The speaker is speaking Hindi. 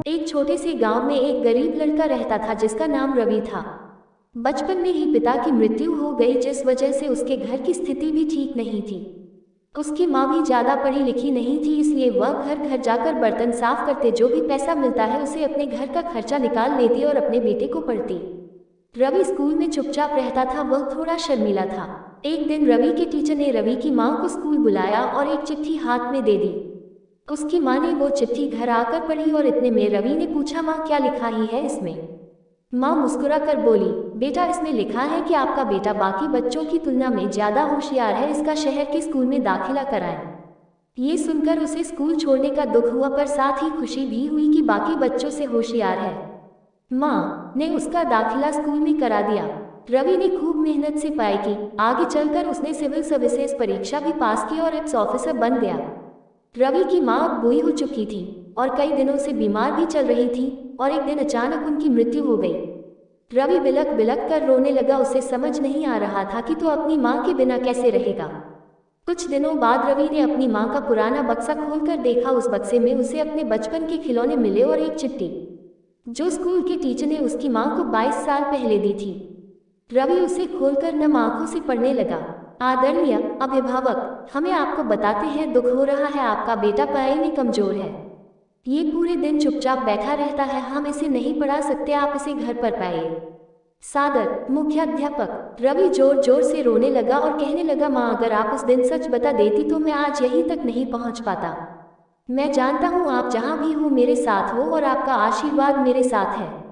एक छोटे से गांव में एक गरीब लड़का रहता था जिसका नाम रवि था। बचपन में ही पिता की मृत्यु हो गई, जिस वजह से उसके घर की स्थिति भी ठीक नहीं थी। उसकी माँ भी ज्यादा पढ़ी लिखी नहीं थी, इसलिए वह घर घर जाकर बर्तन साफ करते, जो भी पैसा मिलता है उसे अपने घर का खर्चा निकाल लेती और अपने बेटे को पढ़ती। रवि स्कूल में चुपचाप रहता था, वह थोड़ा शर्मीला था। एक दिन रवि के टीचर ने रवि की माँ को स्कूल बुलाया और एक चिट्ठी हाथ में दे दी। उसकी माँ ने वो चिट्ठी घर आकर पढ़ी और इतने में रवि ने पूछा, माँ क्या लिखा ही है इसमें? माँ मुस्कुराकर बोली, बेटा इसमें लिखा है कि आपका बेटा बाकी बच्चों की तुलना में ज्यादा होशियार है, इसका शहर के स्कूल में दाखिला कराएं। ये सुनकर उसे स्कूल छोड़ने का दुख हुआ, पर साथ ही खुशी भी हुई कि बाकी बच्चों से होशियार है। माँ ने उसका दाखिला स्कूल में करा दिया। रवि ने खूब मेहनत से पढ़ाई की। आगे चलकर उसने सिविल सर्विसेज परीक्षा भी पास की और एप्स ऑफिसर बन गया। रवि की माँ अब बूढ़ी हो चुकी थी और कई दिनों से बीमार भी चल रही थी, और एक दिन अचानक उनकी मृत्यु हो गई। रवि बिलख बिलख कर रोने लगा। उसे समझ नहीं आ रहा था कि तो अपनी माँ के बिना कैसे रहेगा। कुछ दिनों बाद रवि ने अपनी माँ का पुराना बक्सा खोलकर देखा। उस बक्से में उसे अपने बचपन के खिलौने मिले और एक चिट्ठी, जो स्कूल के टीचर ने उसकी माँ को 22 साल पहले दी थी। रवि उसे खोलकर नम आंखों से पढ़ने लगा। आदरणीय अभिभावक, हमें आपको बताते हैं दुख हो रहा है, आपका बेटा पढ़ाई में कमजोर है। ये पूरे दिन चुपचाप बैठा रहता है, हम इसे नहीं पढ़ा सकते, आप इसे घर पर पढ़ाइए। सादर मुख्याध्यापक। रवि जोर जोर से रोने लगा और कहने लगा, माँ अगर आप उस दिन सच बता देती तो मैं आज यहीं तक नहीं पहुँच पाता। मैं जानता हूँ आप जहाँ भी हो मेरे साथ हो और आपका आशीर्वाद मेरे साथ है।